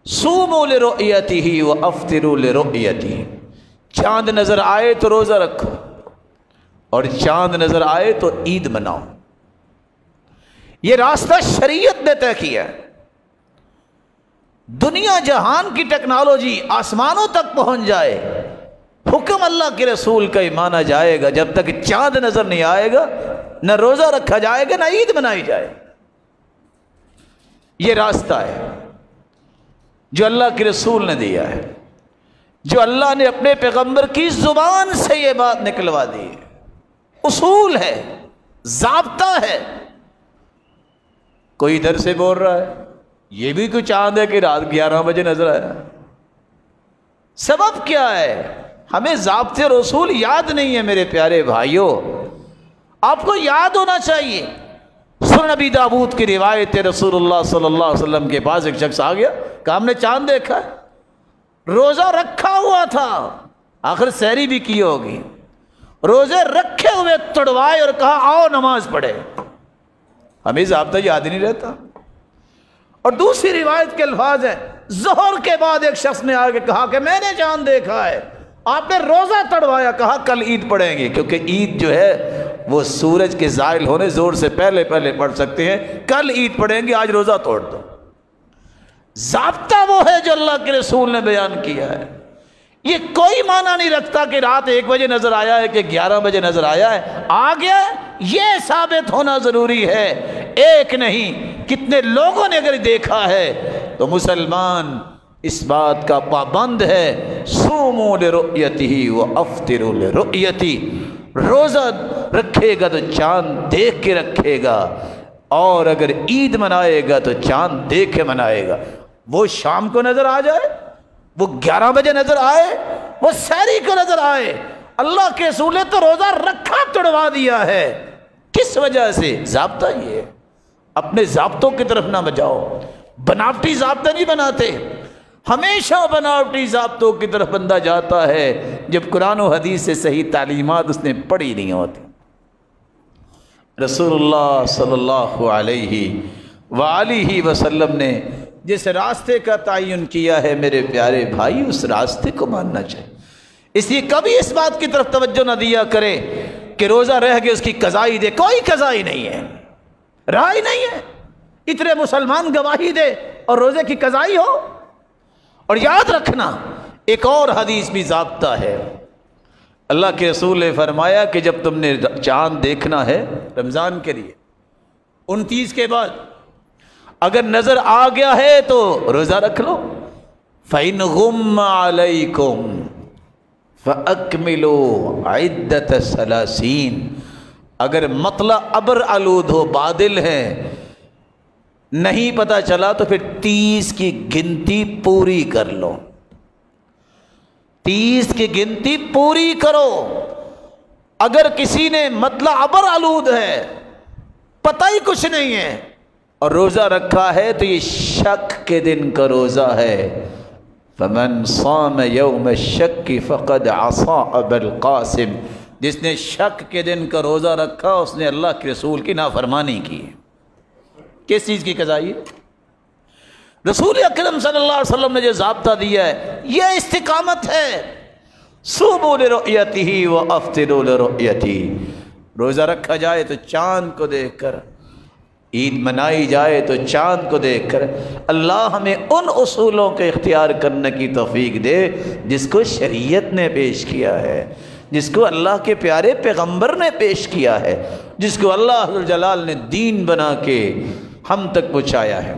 صوموا لرؤيته وافطروا لرؤيته، چاند نظر آئے تو روزہ رکھو اور چاند نظر آئے تو عید مناؤ۔ یہ راستہ شریعت نے طے کیا ہے۔ دنیا جہان کی ٹیکنالوجی آسمانوں تک پہنچ جائے، حکم اللہ کے رسول کا ہی مانا جائے گا۔ جب تک چاند نظر نہیں آئے گا نہ روزہ رکھا جائے گا نہ عید منائی جائے۔ یہ راستہ ہے جو اللہ کے رسول نے دیا ہے، جو اللہ نے اپنے پیغمبر کی زبان سے یہ بات نکلوا دی ہے، اصول ہے، ضابطہ ہے۔ کوئی ادھر سے بول رہا ہے یہ بھی کوئی چاند ہے کہ رات 11 بجے نظر آیا، سبب کیا ہے؟ ہمیں ضابطے اور اصول یاد نہیں ہے میرے پیارے بھائیوں، آپ کو یاد ہونا چاہیے۔ سنن نبی داؤد کی روایت ہے، رسول اللہ صلی اللہ علیہ وسلم کے پاس ایک شخص آ گیا، کہا ہم نے چاند دیکھا ہے، روزہ رکھا ہوا تھا، آخر سحری بھی کی ہوگی، روزے رکھے ہوئے تڑوائے اور کہا آؤ نماز پڑھے۔ ہمیں ضابطہ یاد ہی نہیں رہتا۔ اور دوسری روایت کے الفاظ ہیں، ظہر کے بعد ایک شخص نے آگے کہا کہ میں نے چاند دیکھا ہے، آپ نے روزہ تڑوایا، کہا کل عید پڑھیں گے، کیونکہ عید جو ہے وہ سورج کے زائل ہونے زور سے پہلے پڑھ سکتے ہیں، کل عید پڑھیں گے، آج روزہ توڑ دو۔ ضابطہ وہ ہے جو اللہ کے رسول نے بیان کیا ہے۔ یہ کوئی معنی نہیں رکھتا کہ رات 1 بجے نظر آیا ہے کہ 11 بجے نظر آیا ہے، آ گیا یہ ثابت ہونا ضروری ہے۔ ایک نہیں کتنے لوگوں نے اگر دیکھا ہے تو مسلمان اس بات کا پابند ہے، صوموا لرؤیتہ وافطروا لرؤیتہ، روزہ رکھے گا تو چاند دیکھ کے رکھے گا، اور اگر عید منائے گا تو چاند دیکھ کے منائے گا۔ وہ شام کو نظر آ جائے، وہ 11 بجے نظر آئے، وہ سحری کو نظر آئے، اللہ کے رسول نے تو روزہ رکھا تڑوا دیا ہے۔ کس وجہ سے؟ ضابطہ یہ ہے۔ اپنے ضابطوں کی طرف نہ بجاؤ، بناوٹی ضابطہ نہیں بناتے، ہمیشہ بناوٹی ضابطوں کی طرف بندہ جاتا ہے جب قرآن و حدیث سے صحیح تعلیمات اس نے پڑھی نہیں ہوتی۔ رسول اللہ صلی اللہ علیہ وآلہ وسلم نے جس راستے کا تعین کیا ہے میرے پیارے بھائی، اس راستے کو ماننا چاہیے۔ اس لیے کبھی اس بات کی طرف توجہ نہ دیا کرے کہ روزہ رہ گئے اس کی قضائی دے، کوئی قضائی نہیں ہے، رائے نہیں ہے۔ اتنے مسلمان گواہی دے اور روزے کی قضائی ہو۔ اور یاد رکھنا ایک اور حدیث بھی ضابطہ ہے، اللہ کے رسول نے فرمایا کہ جب تم نے چاند دیکھنا ہے رمضان کے لیے 29 کے بعد، اگر نظر آ گیا ہے تو روزہ رکھ لو۔ فَإِنْ غُمَّ عَلَيْكُمْ فَأَكْمِلُوا عِدَّةَ 30، اگر مطلع ابر آلود ہو، بادل ہے، نہیں پتہ چلا تو پھر 30 کی گنتی پوری کر لو، 30 کی گنتی پوری کرو۔ اگر کسی نے مطلع ابر آلود ہے، پتہ ہی کچھ نہیں ہے اور روزہ رکھا ہے تو یہ شک کے دن کا روزہ ہے۔ فَمَنْ صَامَ يَوْمَ الشَّكِّ فَقَدْ عَصَىٰ أَبَا الْقَاسِمِ، جس نے شک کے دن کا روزہ رکھا اس نے اللہ کے رسول کی نافرمانی کی۔ کس چیز کی قضائی ہے؟ رسول اکرم صلی اللہ علیہ وسلم نے جو ضابطہ دیا ہے یہ استقامت ہے۔ صوموا لرؤیتہ وافطروا لرؤیتہ، روزہ رکھا جائے تو چاند کو دیکھ کر، عید منائی جائے تو چاند کو دیکھ کر۔ اللہ ہمیں ان اصولوں کے اختیار کرنے کی توفیق دے جس کو شریعت نے پیش کیا ہے، جس کو اللہ کے پیارے پیغمبر نے پیش کیا ہے، جس کو اللہ جلال نے دین بنا کے ہم تک پہنچایا ہے۔